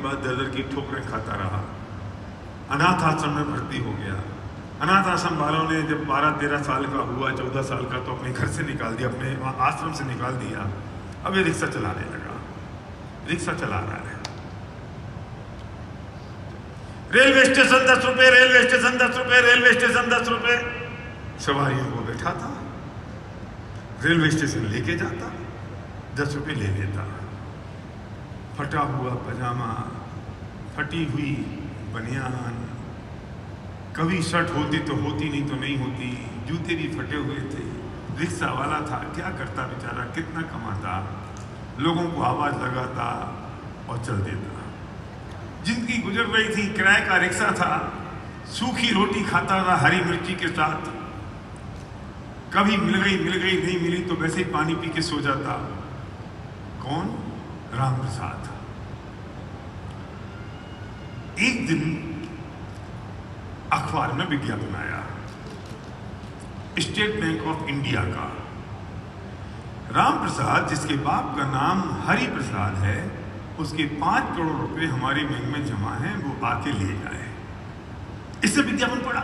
बाद दर की ठोकरें खाता रहा। अनाथ आश्रम में भर्ती हो गया। अनाथ आश्रम वालों ने जब 12-13 साल का हुआ, 14 साल का, तो अपने घर से निकाल दिया, अपने आश्रम से निकाल दिया। अब ये रिक्शा चलाने लगा, रिक्शा चला रहा है। रेलवे स्टेशन 10 रुपए, रेलवे स्टेशन 10 रुपए, रेलवे स्टेशन 10 रुपए। सवारियों को बैठा था, रेलवे स्टेशन लेके जाता, 10 रुपए ले लेता। फटा हुआ पजामा, फटी हुई बनियान, कभी शर्ट होती तो होती, नहीं तो नहीं होती, जूते भी फटे हुए थे। रिक्शा वाला था, क्या करता बेचारा, कितना कमाता, लोगों को आवाज लगाता और चल देता। जिंदगी गुजर रही थी, किराए का रिक्शा था, सूखी रोटी खाता था हरी मिर्ची के साथ। कभी मिल गई, नहीं मिली तो वैसे ही पानी पी के सो जाता। कौन? राम प्रसाद। एक दिन अखबार में विज्ञापन आया, स्टेट बैंक ऑफ इंडिया का। राम प्रसाद, जिसके बाप का नाम हरि प्रसाद है, उसके 5 करोड़ रुपए हमारे बैंक में जमा हैं, वो आके ले जाए। इससे विज्ञापन पड़ा।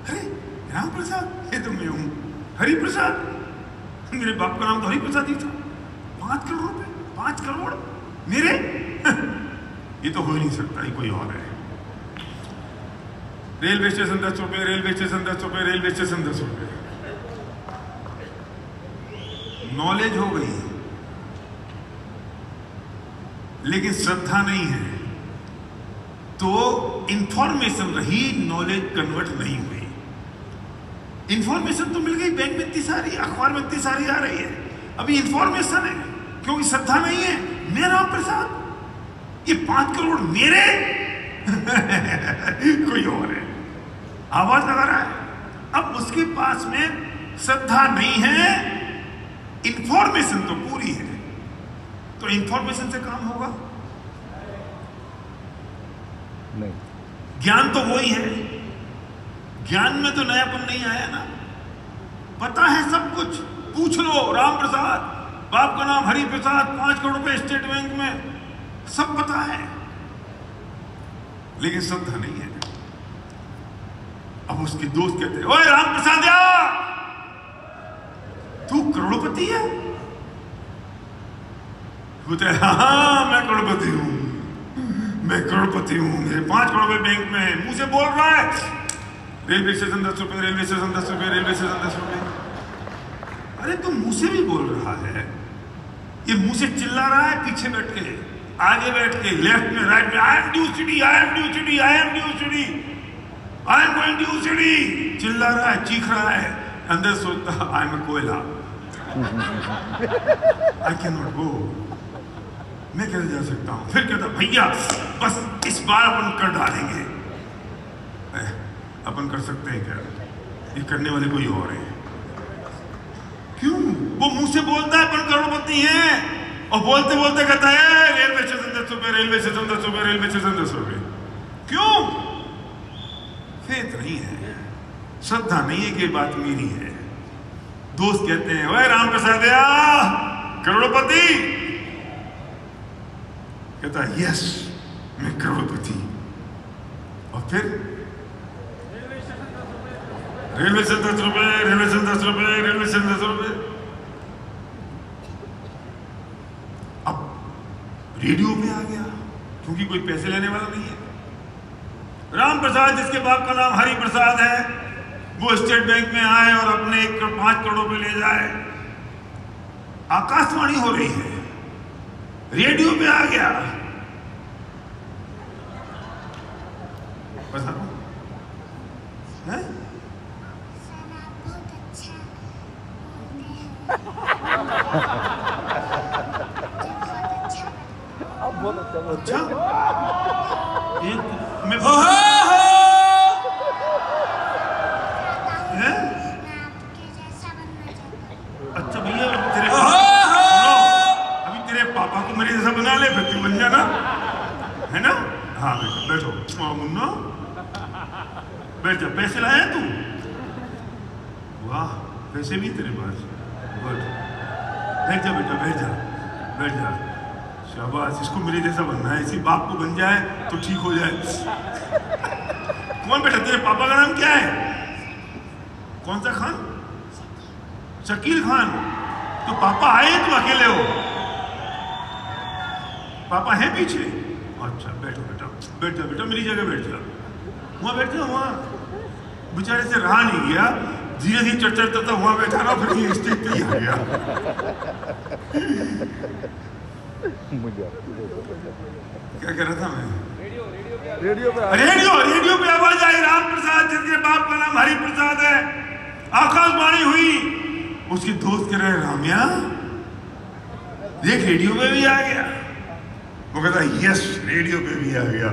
अरे राम प्रसाद, ये तो मैं हूं, हरि प्रसाद। मेरे बाप का नाम तो हरि प्रसाद ही था। 5 करोड़ रुपए, 5 करोड़ मेरे? ये तो हो ही नहीं सकता, ये कोई और है। रेलवे स्टेशन 10 रुपए, रेलवे स्टेशन 10 रुपए, रेलवे स्टेशन 10 रुपए। नॉलेज हो गई, लेकिन श्रद्धा नहीं है, तो इंफॉर्मेशन रही, नॉलेज कन्वर्ट नहीं हुई। इंफॉर्मेशन तो मिल गई, बैंक में इतनी सारी, अखबार में इतनी सारी आ रही है, अभी इंफॉर्मेशन है, क्योंकि श्रद्धा नहीं है। मैं राम प्रसाद, ये 5 करोड़ मेरे? कोई और है, आवाज लगा रहा है। अब उसके पास में श्रद्धा नहीं है, इंफॉर्मेशन तो पूरी है, तो इंफॉर्मेशन से काम होगा नहीं। ज्ञान तो वही है, ज्ञान में तो नयापन नहीं आया ना, पता है सब कुछ। पूछ लो राम प्रसाद, बाप का नाम हरि प्रसाद, 5 करोड़ रुपए स्टेट बैंक में, सब पता है, लेकिन श्रद्धा नहीं है। अब उसके दोस्त कहते हैं, ओए राम प्रसाद यार, तू करोड़पति है? बोलते हैं, हाँ मैं करोड़पति हूं, मैं करोड़पति हूं, मेरे 5 करोड़ रुपए बैंक में है। मुंह से बोल रहा है, रेलवे स्टेशन 10 रुपए, रेलवे स्टेशन 10 रुपए, रेलवे स्टेशन 10 रुपए। अरे तुम मुंह से भी बोल रहा है, ये मुंह से चिल्ला रहा है, पीछे बैठ के, आगे बैठ के, लेफ्ट में, राइट में, I am due city, I am due city, I am due city, I am going due city, चिल्ला रहा है, चीख रहा है, अंदर सोचता आई एम कोयला, आई कैन नॉट गो, मैं कैसे जा सकता हूं। फिर कहता भैया बस इस बार अपन कर डालेंगे। अपन कर सकते हैं क्या? ये करने वाले कोई और है। क्यों? वो मुंह से बोलता है अपन करोड़पति हैं, और बोलते बोलते कहता है रेलवे स्टेशन 10 रुपए, रेलवे स्टेशन 10 रुपए, रेलवे स्टेशन 10 रुपए। क्यों? फेथ नहीं है, श्रद्धा नहीं है कि बात मेरी है। दोस्त कहते हैं, ओए राम प्रसाद करोड़पति? कहता है यस मैं करोड़पति। और फिर रेलवे स्टेशन 10 रुपए, रेलवे स्टेशन 10 रुपए, रेलवे स्टेशन 10 रुपए। अब रेडियो पे आ गया, क्योंकि कोई पैसे लेने वाला नहीं है। राम प्रसाद, जिसके बाप का नाम हरि प्रसाद है, वो स्टेट बैंक में आए और अपने 5 करोड़ रुपए ले जाए। आकाशवाणी हो रही है, रेडियो पे आ गया। बता रहा हूं, है? अब बहुत अच्छा, बहुत अच्छा, मैं अच्छा भैया, तेरे अभी तेरे पापा को मेरे जैसा बना ले, फिर तू बन जाना, है ना? हाँ बेटा बैठो, मुन्ना बैठ जा। पैसे लाया तू? वाह, पैसे भी तेरे पास। बैठ जा बेटा, बैठ जा, बैठ जा। शाबाश, इसको मेरे जैसा बनना है, इसी बाप को बन जाए तो ठीक हो जाए। कौन बेटा तेरे पापा का नाम क्या है? कौन सा खान? शकील खान। तो पापा आए, तुम अकेले हो? पापा है पीछे? अच्छा बैठो बेटा, बैठ जा बेटा, मेरी जगह बैठ जा, वहां बैठ जा, वहां। बेचारे से रहा नहीं गया, धीरे धीरे चढ़ चढ़ता था, वहां बैठा रहा, फिर ये स्टेज पे ही आ गया। क्या कह रहा था मैं? रेडियो पे आवाज आई, राम प्रसाद जिसके बाप का नाम हरि प्रसाद है, आकाशवाणी हुई। उसके दोस्त कह रहे, रामिया देख रेडियो पे भी आ गया। वो कहता यस, रेडियो पे भी आ गया,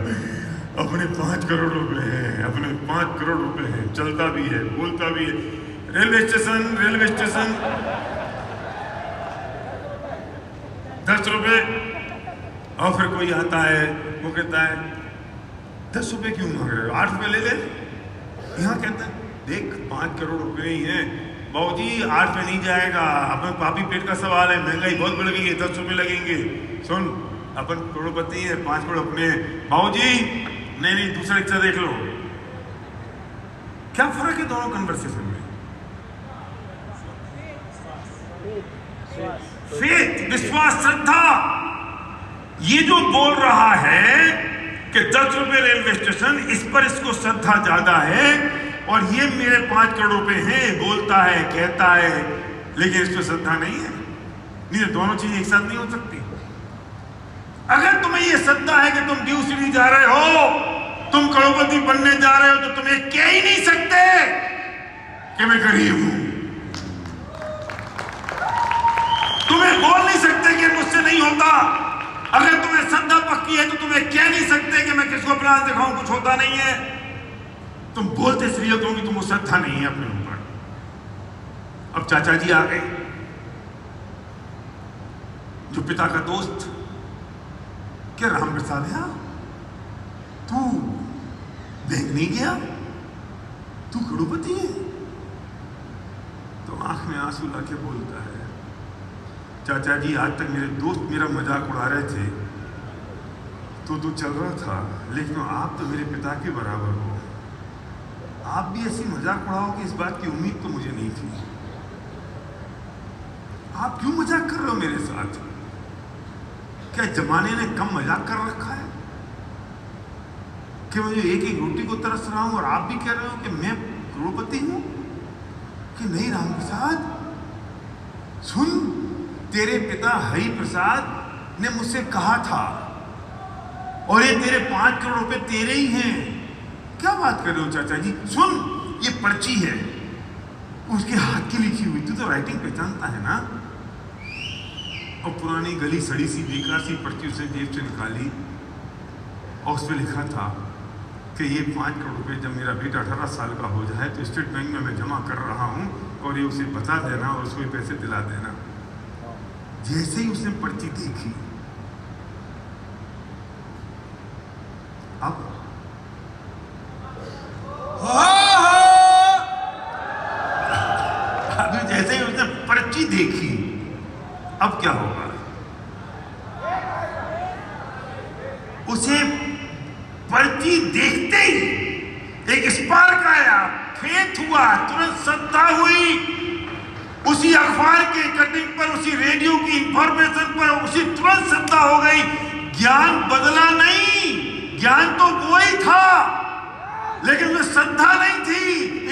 अपने 5 करोड़ रुपए हैं, अपने 5 करोड़ रुपए हैं, चलता भी है, बोलता भी है। रेलवे स्टेशन 10 रुपए। और फिर कोई आता है, वो कहता है 10 रुपए क्यों मांग रहे हो, 8 रुपए ले ले। यहाँ कहता है देख 5 करोड़ रुपए ही हैं बाबूजी, 8 रुपए नहीं जाएगा, अपने पापी पेट का सवाल है, महंगाई बहुत बढ़ गई है, 10 रुपए लगेंगे। सुन, अपन करोड़पति है, 5 करोड़ अपने। बाबूजी नहीं, दूसरा रिक्शा देख लो। क्या फर्क है दोनों कन्वर्सेशन में? फेथ, विश्वास, श्रद्धा। ये जो बोल रहा है कि 10 रुपए रेलवे स्टेशन, इस पर इसको श्रद्धा ज्यादा है, और ये मेरे 5 करोड़ रुपए हैं, बोलता है, कहता है, लेकिन इस पर श्रद्धा नहीं है। नहीं, दोनों चीजें एक साथ नहीं हो सकती। अगर तुम्हें यह श्रद्धा है कि तुम ड्यूसरी जा रहे हो, तुम करोड़पति बनने जा रहे हो, तो तुम्हें कह ही नहीं सकते कि मैं गरीब हूं। तुम्हें बोल नहीं सकते कि मुझसे नहीं होता। अगर तुम्हें श्रद्धा पक्की है तो तुम्हें कह नहीं सकते कि मैं किसको अपना दिखाऊं, कुछ होता नहीं है। तुम बोलते इसलिए क्योंकि तुमको श्रद्धा नहीं है अपने ऊपर। अब चाचा जी आ गए, जो पिता का दोस्त। क्या राम प्रसाद है? तू बैंक नहीं गया? तू करोड़पति है? तो आंख में आंसू लाके बोलता है, चाचा जी आज तक मेरे दोस्त मेरा मजाक उड़ा रहे थे तो चल रहा था, लेकिन आप तो मेरे पिता के बराबर हो। आप भी ऐसी मजाक उड़ाओगे, इस बात की उम्मीद तो मुझे नहीं थी। आप क्यों मजाक कर रहे हो मेरे साथ? क्या जमाने ने कम मजाक कर रखा है कि मुझे एक एक रोटी को तरस रहा हूं, और आप भी कह रहे हो कि मैं करोड़पति हूं? कि नहीं राम प्रसाद, सुन, तेरे पिता हरि प्रसाद ने मुझसे कहा था, और ये तेरे 5 करोड़ रुपए तेरे ही हैं। क्या बात कर रहे हो चाचा जी? सुन, ये पर्ची है, उसके हाथ की लिखी हुई, तू तो राइटिंग पहचानता है ना। और पुरानी गली सड़ी सी बेकार सी पर्ची उसने जेब से निकाली, और उस पर लिखा था कि ये 5 करोड़ रुपए जब मेरा बेटा 18 साल का हो जाए तो स्टेट बैंक में मैं जमा कर रहा हूँ, और ये उसे बता देना और उसको पैसे दिला देना। जैसे ही उसने पर्ची देखी, अब जैसे ही उसने पर्ची देखी, अब क्या होगा? उसे पर्ची देखते ही एक स्पार्क आया, फेथ हुआ, तुरंत श्रद्धा हुई। उसी अखबार के कटिंग पर, उसी रेडियो की इंफॉर्मेशन पर उसी तुरंत श्रद्धा हो गई। ज्ञान बदला नहीं, ज्ञान तो वो ही था, लेकिन उसमें श्रद्धा नहीं थी,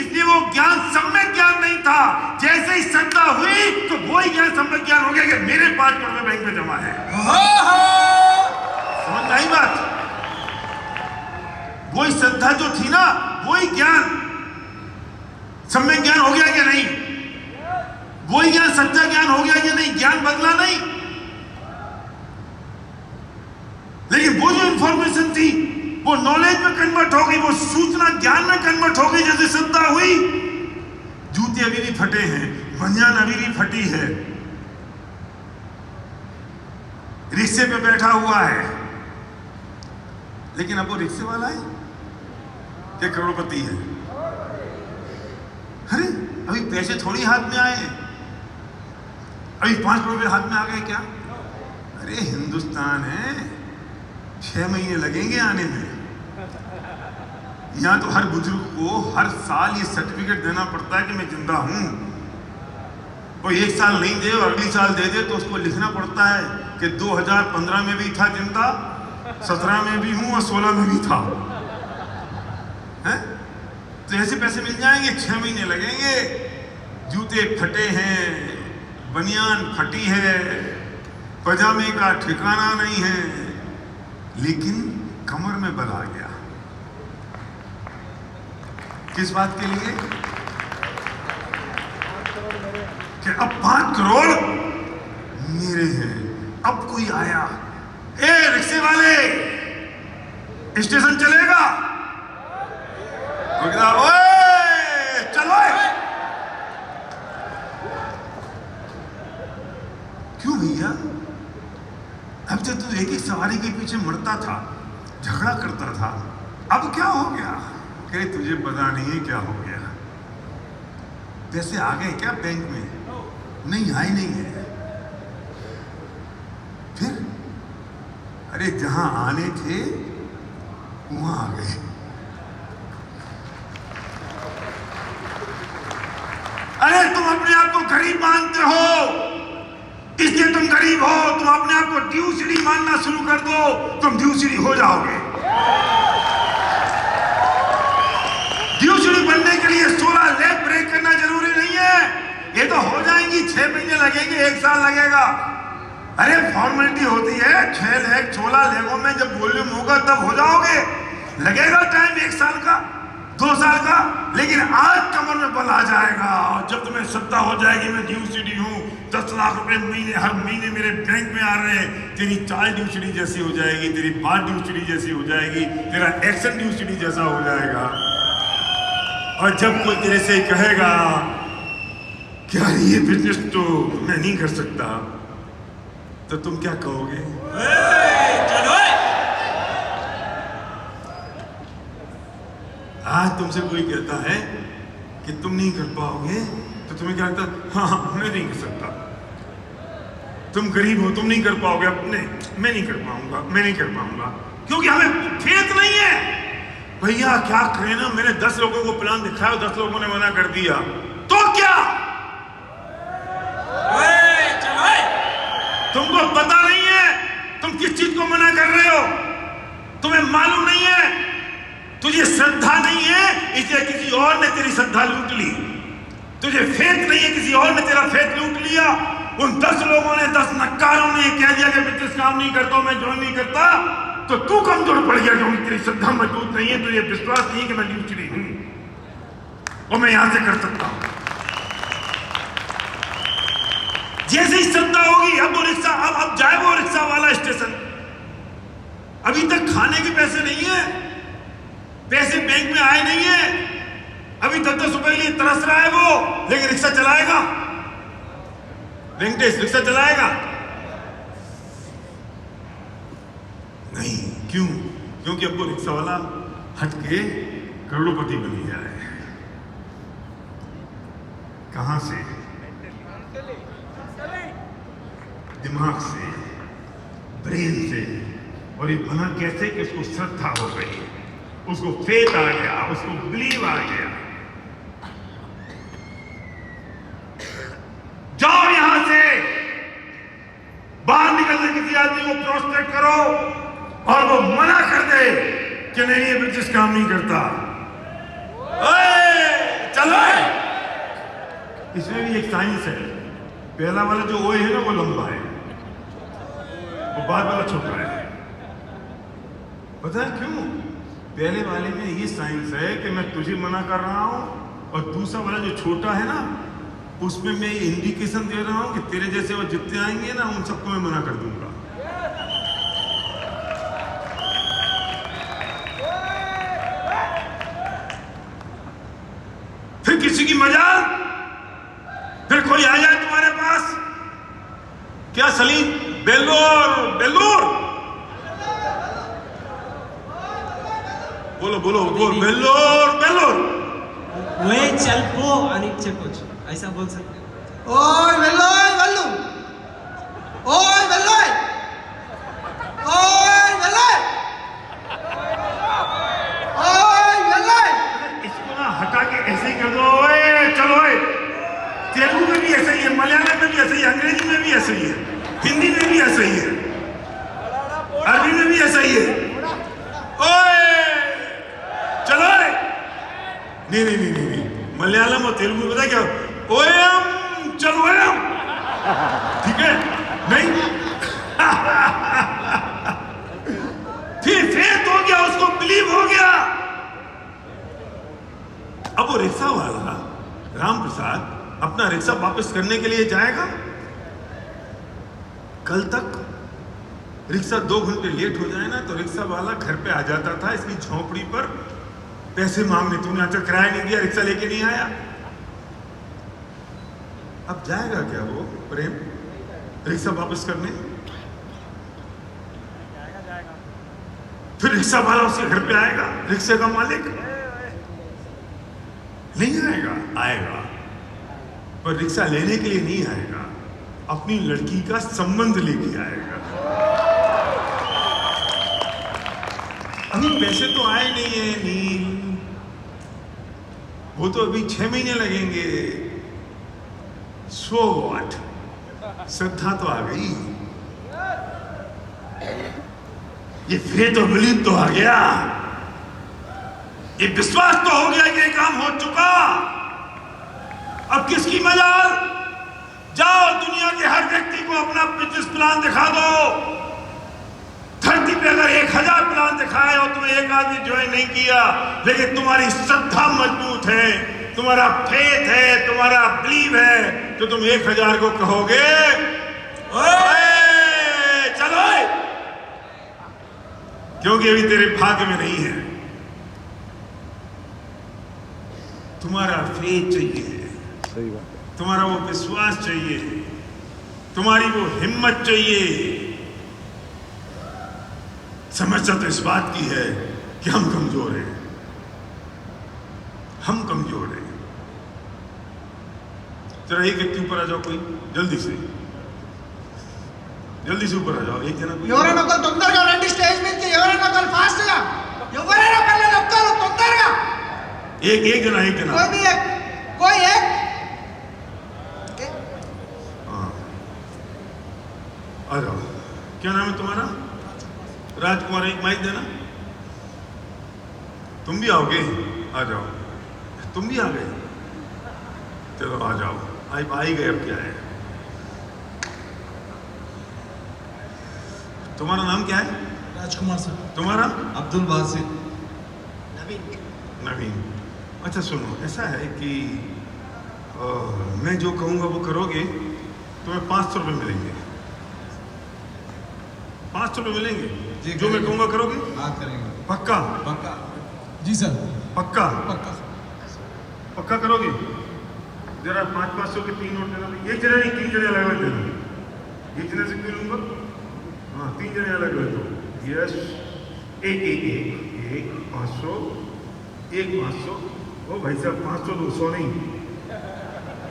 इसलिए वो ज्ञान सम्यक ज्ञान नहीं था। जैसे ही श्रद्धा हुई तो वही ज्ञान सम्यक ज्ञान हो गया कि मेरे 5 करोड़ रुपए बैंक में जमा है। समझ आई बात? वही श्रद्धा जो थी ना, वही ज्ञान सम्यक ज्ञान हो गया क्या? नहीं। वही ज्ञान सच्चा ज्ञान हो गया या नहीं? ज्ञान बदला नहीं, लेकिन वो जो इंफॉर्मेशन थी वो नॉलेज में कन्वर्ट हो गई, वो सूचना ज्ञान में कन्वर्ट हो गई। जैसे श्रद्धा हुई, जूते अभी भी फटे हैं, बनियान अभी भी फटी है, रिक्शे पे बैठा हुआ है, लेकिन अब वो रिक्शे वाला है क्या करोड़पति है? अरे अभी पैसे थोड़ी हाथ में आए हैं, अभी 5 करोड़ हाथ में आ गए क्या? अरे हिंदुस्तान है, 6 महीने लगेंगे आने में। यहाँ तो हर बुजुर्ग को हर साल ये सर्टिफिकेट देना पड़ता है कि मैं जिंदा हूं। वो 1 साल नहीं दे और अगली साल दे दे तो उसको लिखना पड़ता है कि 2015 में भी था जिंदा, 17 में भी हूं और 16 में भी था। हैं? तो ऐसे पैसे मिल जाएंगे, 6 महीने लगेंगे। जूते फटे हैं, बनियान फटी है, पजामे का ठिकाना नहीं है, लेकिन कमर में बल आ गया। किस बात के लिए? कि अब 5 करोड़ मेरे हैं। अब कोई आया, ए रिक्शे वाले, स्टेशन चलेगा? ओए चलो। क्यों भैया? अब जब तू एक सवारी के पीछे मरता था, झगड़ा करता था, अब क्या हो गया? कहे तुझे पता नहीं है क्या हो गया। पैसे आ गए क्या बैंक में? नहीं आए नहीं है। फिर अरे जहां आने थे वहां आ गए। अरे तुम अपने आप को गरीब मानते हो, इसलिए तुम गरीब हो। तुम अपने आप को ड्यूसिडी मानना शुरू कर दो, तुम ड्यूसिडी हो जाओगे। ड्यूसिडी बनने के लिए 16 लेग ब्रेक करना जरूरी नहीं है। ये तो हो जाएंगी, 6 महीने लगेंगे, 1 साल लगेगा। अरे फॉर्मेलिटी होती है, 6 लेग 16 लेगों में जब वॉल्यूम होगा तब हो जाओगे। लगेगा टाइम 1 साल का, 2 साल का, लेकिन आज कमर में बल आ जाएगा। और जब तुम्हें श्रद्धा हो जाएगी मैं ड्यूसिडी हूं, 10 लाख रुपए महीने हर महीने मेरे बैंक में आ रहे हैं, तेरी चाल ड्यूसिडी जैसी हो जाएगी, तेरी बात ड्यूसिडी जैसी हो जाएगी, तेरा एक्शन ड्यूसिडी जैसा हो जाएगा। और जब कोई तेरे से कहेगा क्या ये बिजनेस तो मैं नहीं कर सकता, तो तुम क्या कहोगे? चलो। आज तुमसे कोई कहता है कि तुम नहीं कर पाओगे, तो तुम्हें क्या लगता है? हाँ मैं नहीं कर सकता। तुम गरीब हो, तुम नहीं कर पाओगे, अपने मैं नहीं कर पाऊंगा, मैं नहीं कर पाऊंगा, क्योंकि हमें फेथ नहीं है। भैया क्या करें ना, मैंने 10 लोगों को प्लान दिखाया, 10 लोगों ने मना कर दिया, तो क्या? चलो। तुमको पता नहीं है तुम किस चीज को मना कर रहे हो, तुम्हें मालूम नहीं है, तुझे श्रद्धा नहीं है, इसलिए किसी और ने तेरी श्रद्धा लूट ली। तुझे फेथ नहीं है, किसी और ने तेरा फेथ लूट लिया। उन 10 लोगों ने, 10 नक्कारों ने कह दिया कि मैं इस काम नहीं करता हूं, मैं ज्वाइन नहीं करता, तो तू कमजोर पड़ गया क्योंकि तेरी श्रद्धा मजबूत नहीं है, तुझे विश्वास नहीं है कि मैं ड्यूटी हूं और मैं यहां से कर सकता हूं। जैसे ही श्रद्धा होगी, अब वो रिक्शा, अब जाए वो रिक्शा वाला स्टेशन, अभी तक खाने के पैसे नहीं है, पैसे बैंक में आए नहीं है, अभी 10-10 रुपए लिए तरस रहा है वो, लेकिन रिक्शा चलाएगा? वेंकटेश रिक्शा चलाएगा? नहीं। क्यों? क्योंकि अब वो रिक्शा वाला हट के करोड़पति बन गया है। कहां से? दिमाग से, ब्रेन से। और ये बना कैसे कि उसको श्रद्धा हो गई, उसको फेथ आ गया, उसको बिलीव आ गया। जाओ यहां से, बाहर निकलने किसी आदमी को प्रोस्टेट करो और वो मना कर दे कि नहीं ये बिजनेस काम नहीं करता। चलो। इसमें भी एक साइंस है। पहला वाला जो ओए है ना वो लंबा है, वो बाद वाला छोटा है। पता है क्यों? पहले वाले में ये साइंस है कि मैं तुझे मना कर रहा हूं, और दूसरा वाला जो छोटा है ना उसमें मैं इंडिकेशन दे रहा हूं कि तेरे जैसे वो जितने आएंगे ना उन सबको मैं मना कर दूंगा। फिर किसी की मजाल, फिर कोई आ जाए तुम्हारे पास, क्या सलीम बेल्लोर बेल्लोर बोलो बोलो बोल, बेल्लोर बेल्लोर वे चल पो आणि कुछ ऐसा बोल सकते हैं। ओय वेल्लोय वल्लू, ओय वेल्लोय नहीं नहीं नहीं नहीं, मलयालम और तेलुगु में पता क्या, ओयम चलो ओयम, ठीक है नहीं। फिर फेथ हो गया, उसको बिलीव हो गया। अब वो रिक्शा वाला राम प्रसाद अपना रिक्शा वापस करने के लिए जाएगा। कल तक रिक्शा 2 घंटे लेट हो जाए ना तो रिक्शा वाला घर पे आ जाता था इसकी झोपड़ी पर पैसे मांगने, तूने आकर किराया नहीं दिया, रिक्शा लेके नहीं आया। अब जाएगा क्या वो प्रेम रिक्शा वापस करने? फिर रिक्शा वाला उसके घर पे आएगा, रिक्शे का मालिक नहीं आएगा, आएगा पर रिक्शा लेने के लिए नहीं आएगा, अपनी लड़की का संबंध लेके आएगा। अभी पैसे तो आए नहीं है नील, वो तो अभी 6 महीने लगेंगे। सो व्हाट, श्रद्धा तो आ गई, ये फेथ और बिलीव तो आ गया, ये विश्वास तो हो गया कि ये काम हो चुका। अब किसकी मजाल? जाओ दुनिया के हर व्यक्ति को अपना बिजनेस प्लान दिखा दो। धरती पे अगर 1000 प्लान दिखाए और तुम्हें एक आदमी ज्वाइन नहीं किया, लेकिन तुम्हारी श्रद्धा मजबूत है, तुम्हारा फेथ है, तुम्हारा बिलीव है, तो तुम 1000 को कहोगे ओए चलो, क्योंकि अभी तेरे भाग्य में नहीं है। तुम्हारा फेथ चाहिए, सही बात है। तुम्हारा वो विश्वास चाहिए, तुम्हारी वो हिम्मत चाहिए। समस्या तो इस बात की है कि हम कमजोर हैं, हम कमजोर हैं। जरा एक व्यक्ति ऊपर आ जाओ, कोई जल्दी से ऊपर आ जाओ, एक जना कोई। ఎవరైనా ఒకరు తొందరగా రండి స్టేజ్ మీదకి, ఎవరైనా ఒకరు ఫాస్ట్ గా, ఎవరైనా పిల్లలు ఒక్కరు తొందరగా, एक जना कोई भी एक, कोई एक। हाँ आ जाओ। क्या नाम है तुम्हारा? राजकुमार, एक माइक देना। तुम भी आओगे? आ जाओ। तुम भी आ गए? चलो आ जाओ, आ ही गए, अब क्या है। तुम्हारा नाम क्या है? राजकुमार सर। तुम्हारा? अब्दुल बासित। नवीन। अच्छा सुनो, ऐसा है कि मैं जो कहूँगा वो करोगे, तुम्हें 500 रुपये मिलेंगे। 500 रुपये मिलेंगे जी, जो मैं कहूँगा करोगे? हाँ करेंगे। पक्का? पक्का जी सर। पक्का? पक्का। पक्का करोगे? जरा 500 के 3 नोट देना। एक जने नहीं, 3 जने अलग अलग देना। एक जने से क्यों लूँगा? हाँ 3 जने अलग अलग दो। यस, एक 500, एक 500। ओ भाई साहब 500 200 नहीं,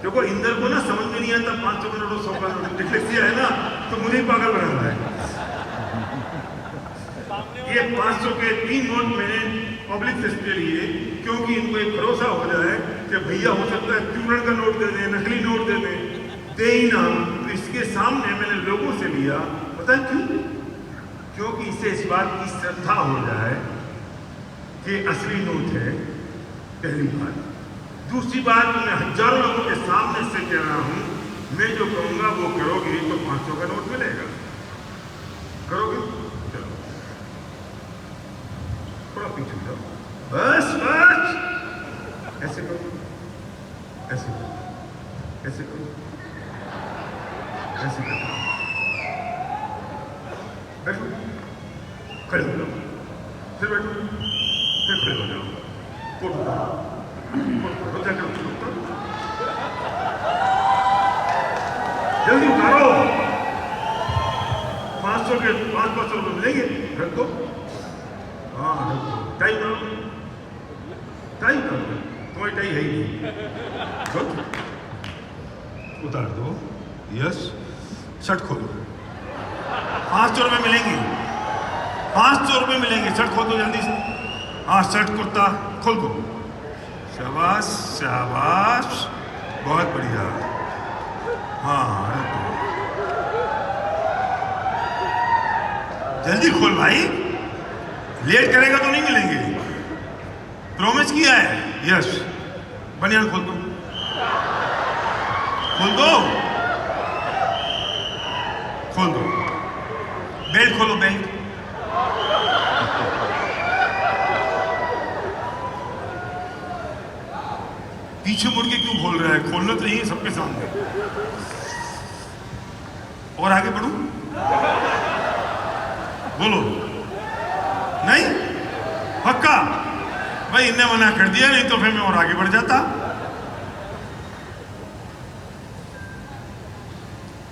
देखो इंदर को ना समझ में नहीं आता 500 का नोट 100 का नोट, डिस्लेक्सिया है ना, तो मुझे ही पागल बना रहा है। ये 500 के 3 नोट मैंने पब्लिक से इसलिए लिए क्योंकि इनको एक भरोसा हो जाए कि भैया हो सकता है चूरण का नोट दे दें, नकली नोट दे दें, दे ही ना। तो इसके सामने मैंने लोगों से लिया, पता है क्यों? क्योंकि इससे इस बात की श्रद्धा हो जाए कि असली नोट है, पहली बात। दूसरी बात, मैं हजारों लोगों के सामने से कह रहा हूं, मैं जो कहूंगा वो करोगे तो 500 का नोट मिलेगा। करोगे? चलो थोड़ा पीछे जाओ, बस बस, ऐसे करो, ऐसे करो, ऐसे करो, ऐसे करो, बैठो, खड़े हो जाओ, फिर बैठो, फिर खड़े हो जाओ, कोट उतारो, जल्दी उतारो। 500 के 500 रुपये मिलेंगे, रख दो। हाँ रख दो, टाई करो, टाई करो, तुम्हारी टाई है ही नहीं, उतार दो। यस, शर्ट खोलो, 500 रुपये मिलेंगे, 500 रुपये मिलेंगे, शर्ट खोल दो जल्दी से। हाँ शर्ट कुर्ता खोल दो, शाबाश शाबाश, बहुत बढ़िया। हाँ जल्दी खोल भाई, लेट करेगा तो नहीं मिलेंगे। प्रॉमिस किया है। यस, बनियान खोल दो, खोल दो, खोल दो, बेल्ट खोलो, बेल्ट। पीछे मुड़ के क्यों खोल रहा है? खोलना तो नहीं सबके सामने। और आगे बढ़ू? बोलो नहीं, पक्का? भाई इनने मना कर दिया, नहीं तो फिर मैं और आगे बढ़ जाता।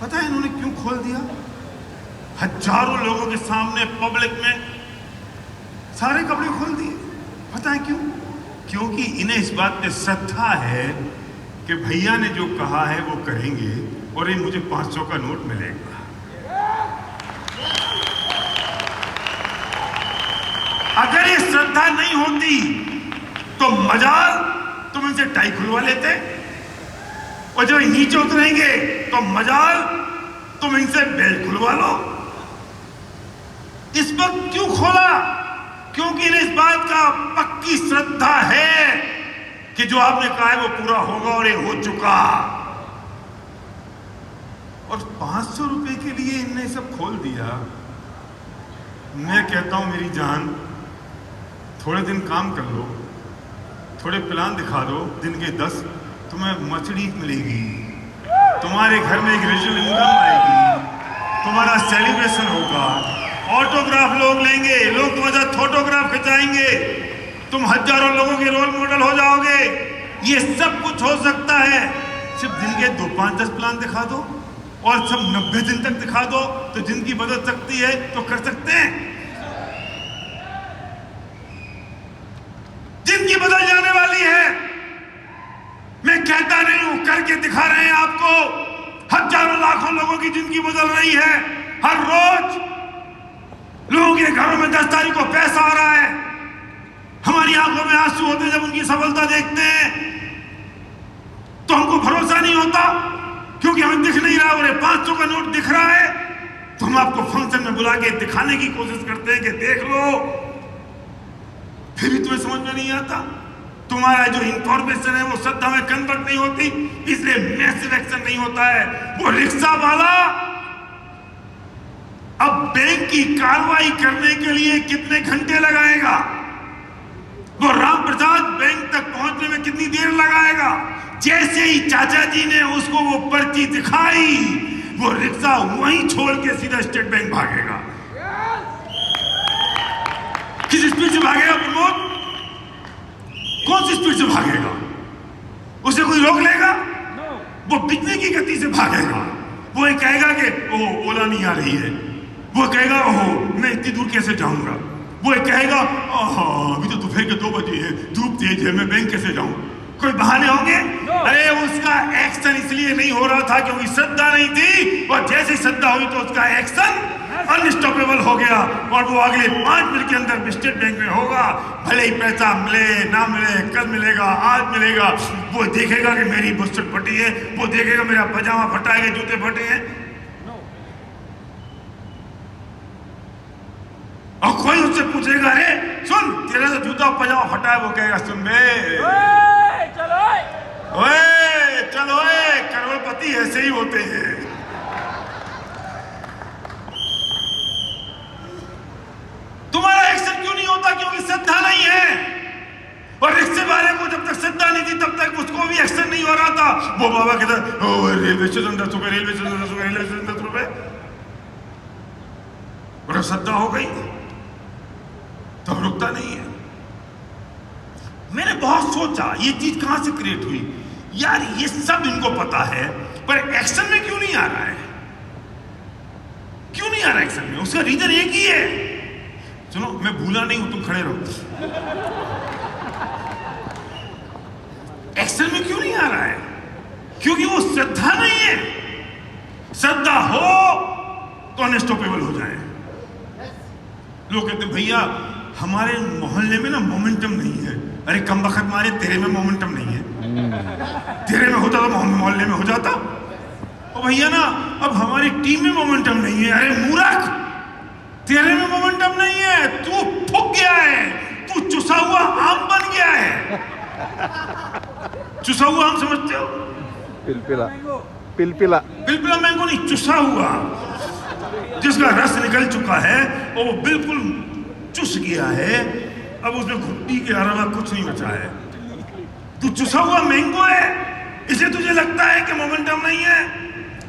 पता है इन्होंने क्यों खोल दिया? हजारों लोगों के सामने पब्लिक में सारे कपड़े खोल दिए। पता है क्यों? क्योंकि इन्हें इस बात पे श्रद्धा है कि भैया ने जो कहा है वो करेंगे और ये मुझे 500 का नोट मिलेगा। अगर ये श्रद्धा नहीं होती तो मजाल तुम इनसे टाई खुलवा लेते, और जब नीचे उतरेंगे तो मजाल तुम इनसे बेल्ट खुलवा लो। इस वक्त क्यों खोला? क्योंकि इन्हें इस बात का पक्की श्रद्धा है कि जो आपने कहा है वो पूरा होगा, और ये हो चुका। और 500 रुपए के लिए इनने सब खोल दिया। मैं कहता हूं मेरी जान, थोड़े दिन काम कर लो, थोड़े प्लान दिखा दो, दिन के 10 तुम्हें मर्सिडीज मिलेगी, तुम्हारे घर में एक रेजिडेंशियल इनकम आएगी, तुम्हारा सेलिब्रेशन होगा, ऑटोग्राफ लोग लेंगे, लोग तुम्हारे साथ फोटोग्राफ खिंचाएंगे, तुम हजारों लोगों के रोल मॉडल हो जाओगे। ये सब कुछ हो सकता है। सिर्फ दिन के 2, 5, 10 प्लान दिखा दो और सब 90 दिन तक दिखा दो तो जिंदगी बदल सकती है, तो कर सकते हैं। जिंदगी बदल जाने वाली है। मैं कहता नहीं हूं, करके दिखा रहे हैं आपको। हजारों लाखों लोगों की जिंदगी बदल रही है। हर रोज लोगों के घरों में 10 तारीख को पैसा आ रहा है। हमारी आंखों में आंसू होते हैं जब उनकी सफलता देखते हैं, तो हमको भरोसा नहीं होता क्योंकि हमें दिख नहीं रहा। और 500 का नोट दिख रहा है तो हम आपको फंक्शन में बुला के दिखाने की कोशिश करते हैं कि देख लो, फिर भी तुम्हें समझ में नहीं आता। तुम्हारा जो इंफॉर्मेशन है वो श्रद्धा में कन्वर्ट नहीं होती, इसलिए मैसिव एक्शन नहीं होता है। वो रिक्शा वाला अब बैंक की कार्रवाई करने के लिए कितने घंटे लगाएगा? वो राम प्रसाद बैंक तक पहुंचने में कितनी देर लगाएगा? जैसे ही चाचा जी ने उसको वो पर्ची दिखाई, वो रिक्शा वहीं छोड़ के सीधा स्टेट बैंक भागेगा। किस स्पीड से भागेगा प्रमोद? कौन सी स्पीड से भागेगा? उसे कोई रोक लेगा? वो बिजली की गति से भागेगा। वो ये कहेगा कि ओ ओला नहीं आ रही है, वो कहेगा ओहो मैं इतनी दूर कैसे जाऊंगा, वो ये कहेगा अभी तो दोपहर के 2 बजे है, धूप तेज है, मैं बैंक कैसे जाऊं। कोई बहाने होंगे? अरे उसका एक्शन इसलिए नहीं हो रहा था क्योंकि श्रद्धा नहीं थी, और जैसे श्रद्धा हुई तो उसका एक्शन अनस्टॉपेबल हो गया, और वो अगले 5 मिनट के अंदर स्टेट बैंक में होगा। भले ही पैसा मिले ना मिले, कल मिलेगा, आज मिलेगा। वो देखेगा कि मेरी बुस्सट फटी है, वो देखेगा मेरा पजामा फटा है, जूते फटे हैं, और कोई उससे पूछेगा अरे सुन तेरा तो जूता पजामा फटा है, वो कहेगा सुन बे चलो करोड़पति ऐसे ही होते हैं। तुम्हारा एक्शन क्यों नहीं होता? क्योंकि श्रद्धा नहीं है। और रिक्शे वाले को जब तक श्रद्धा नहीं थी तब तक उसको भी एक्शन नहीं हो रहा था। वो बाबा कहता रेलवे स्टेशन 10 रुपए, रेलवे स्टेशन 10 रुपए, रेलवे स्टेशन 10 रुपए। और श्रद्धा हो गई तो अब रुकता नहीं है। मैंने बहुत सोचा ये चीज कहां से क्रिएट हुई। यार ये सब इनको पता है, पर एक्शन में क्यों नहीं आ रहा है? क्यों नहीं आ रहा एक्शन में? उसका रीजन एक ही है। सुनो, मैं भूला नहीं हूं, तुम खड़े रहो। एक्शन में क्यों नहीं आ रहा है? क्योंकि वो श्रद्धा नहीं है। श्रद्धा हो तो अनस्टॉपेबल हो जाए। लोग कहते भैया हमारे मोहल्ले में ना मोमेंटम नहीं है। अरे कम वक्त मारे, तेरे में मोमेंटम नहीं है। तेरे में होता तो मोहल्ले में हो जाता। और भैया ना अब हमारी टीम में मोमेंटम नहीं है। अरे मूर्ख, तेरे में मोमेंटम नहीं है, तू फूक गया है, तू चुसा हुआ आम बन गया है। चुसा हुआ आम समझते हो? पिलपिला पिलपिला पिलपिला मैंगो नहीं, चुसा हुआ, जिसका रस निकल चुका है और वो बिल्कुल चुस गया है, अब उसमें घुट्टी के अलावा कुछ नहीं बचा है। तू चुसा हुआ मैंगो है, इसे तुझे लगता है कि मोमेंटम नहीं है।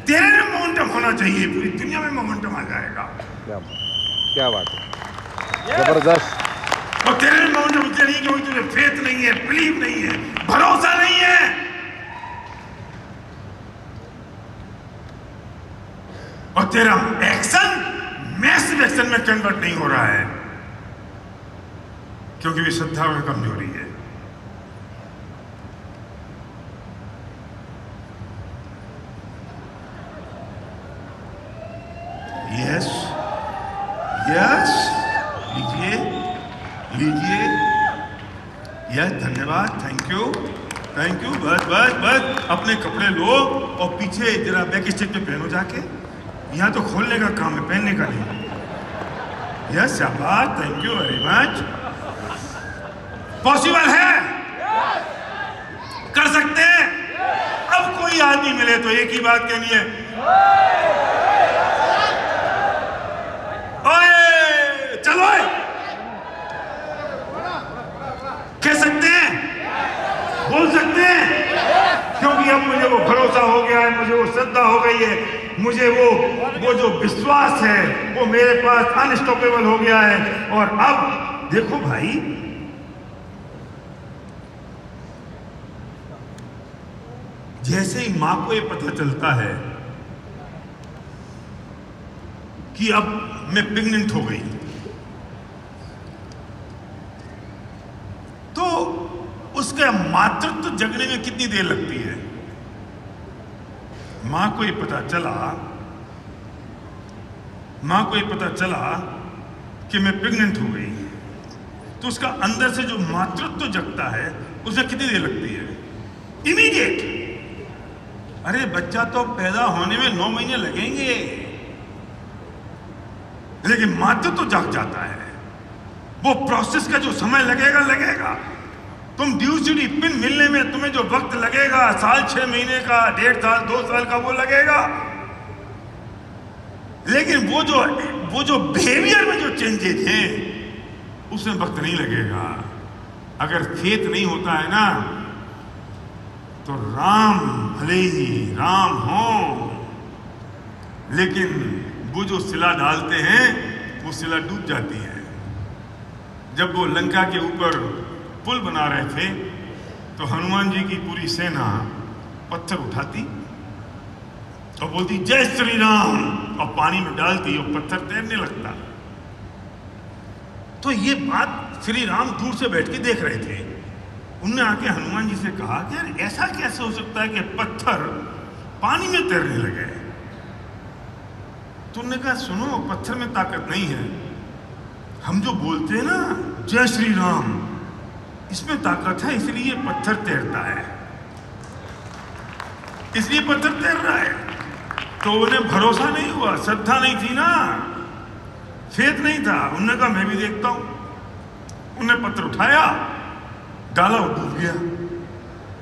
तेरे में मोमेंटम होना चाहिए, पूरी दुनिया में मोमेंटम आ जाएगा। क्या बात है, जबरदस्त। और तेरे में मोमेंटम इसलिए नहीं क्योंकि तुझे फेथ नहीं है, बिलीव नहीं है, भरोसा नहीं है। और तेरा एक्शन मैसिव एक्शन में कन्वर्ट नहीं हो रहा है क्योंकि भी श्रद्धा में कमजोरी है। यस यस, लीजिए लीजिए, यस, धन्यवाद, थैंक यू थैंक यू। बस बस बस, अपने कपड़े लो और पीछे जरा बैक स्टेज पे पहनो जाके। यहाँ तो खोलने का काम है, पहनने का नहीं। यस, शाबाश, thank you very much. Possible है, कर सकते हैं। अब कोई आदमी मिले तो एक ही बात कहनी है, ओए चलो, कह सकते हैं, बोल सकते हैं, क्योंकि अब मुझे वो भरोसा हो गया है, मुझे वो श्रद्धा हो गई है, मुझे वो जो विश्वास है वो मेरे पास अनस्टॉपेबल हो गया है। और अब देखो भाई, जैसे ही मां को ये पता चलता है कि अब मैं प्रेग्नेंट हो गई, तो उसका मातृत्व जगने में कितनी देर लगती है? मां को ये पता चला कि मैं प्रेग्नेंट हो गई, तो उसका अंदर से जो मातृत्व जगता है उसे कितनी देर लगती है? इमीडिएट। अरे बच्चा तो पैदा होने में 9 महीने लगेंगे, लेकिन मातृत्व तो जग जाता है। वो प्रोसेस का जो समय लगेगा, तुम ड्यूसिटी पिन मिलने में तुम्हें जो वक्त लगेगा, साल 6 महीने का, 1.5 साल 2 साल का, वो लगेगा। लेकिन वो जो बिहेवियर में जो चेंजेस हैं उसमें वक्त नहीं लगेगा। अगर फेथ नहीं होता है ना, तो राम भले ही राम हो, लेकिन वो जो शिला डालते हैं वो शिला डूब जाती है। जब वो लंका के ऊपर पुल बना रहे थे तो हनुमान जी की पूरी सेना पत्थर उठाती और बोलती जय श्री राम, और पानी में डालती और पत्थर तैरने लगता। तो ये बात श्री राम दूर से बैठ के देख रहे थे। उनने आके हनुमान जी से कहा कि यार ऐसा कैसे हो सकता है कि पत्थर पानी में तैरने लगे? तो उन्होंने कहा सुनो, पत्थर में ताकत नहीं है, हम जो बोलते हैं ना जय श्री राम, इसमें ताकत है, इसलिए पत्थर तैरता है, इसलिए पत्थर तैर रहा है। तो उन्हें भरोसा नहीं हुआ, श्रद्धा नहीं थी ना, फेथ नहीं था। उन्होंने कहा मैं भी देखता हूं। उन्होंने पत्थर उठाया, डाला और डूब गया।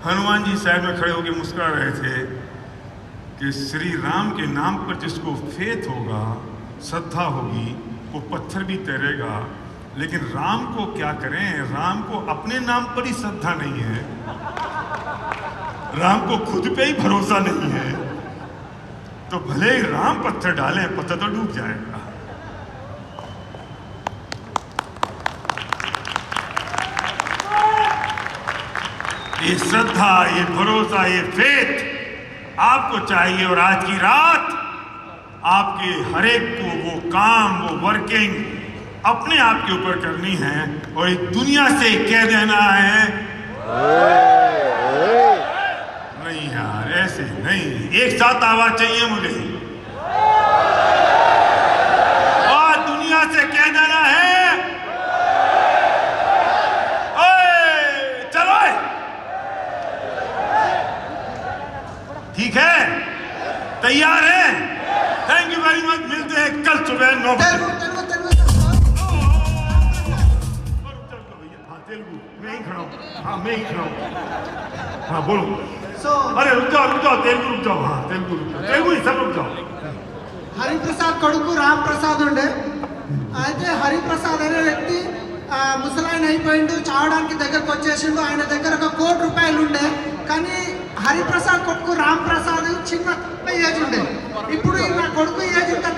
हनुमान जी साइड में खड़े होकर मुस्कुरा रहे थे कि श्री राम के नाम पर जिसको फेथ होगा, श्रद्धा होगी, वो पत्थर भी तैरेगा। लेकिन राम को क्या करें, राम को अपने नाम पर ही श्रद्धा नहीं है, राम को खुद पे ही भरोसा नहीं है, तो भले ही राम पत्थर डालें, पत्थर तो डूब जाएगा। ये श्रद्धा, ये भरोसा, ये फेथ आपको चाहिए। और आज की रात आपके हर एक को वो काम, वो वर्किंग अपने आप के ऊपर करनी है और इस दुनिया से कह देना है नहीं यार, ऐसे नहीं। एक साथ आवाज चाहिए मुझे, और दुनिया से कह देना है ओए चलो। ठीक है, तैयार है? Thank you very much. मिलते हैं कल सुबह 9 बजे। ही खड़ा हूँ, हाँ मैं ही खड़ा हूँ, हाँ बोलो। సో अरे रुक जाओ तेलुगु रुक जाओ, हाँ तेलुगु रुक जाओ, तेलुगु ही सब रुक जाओ। హరిప్రసాద్ కొడుకు రామ్ ప్రసాద్ ఉండే. అయితే హరిప్రసాద్ అనే వ్యక్తి ముసలాయన అయిపోయిండు, చావడానికి దగ్గరకు వచ్చేసిండు. ఆయన దగ్గర ఒక ₹1 కోటి ఉండే. కానీ హరిప్రసాద్ కొడుకు రామ్ ప్రసాద్ చిన్న ఏజ్ ఉండే. ఇప్పుడు నా కొడుకు ఏజ్ ఇంకా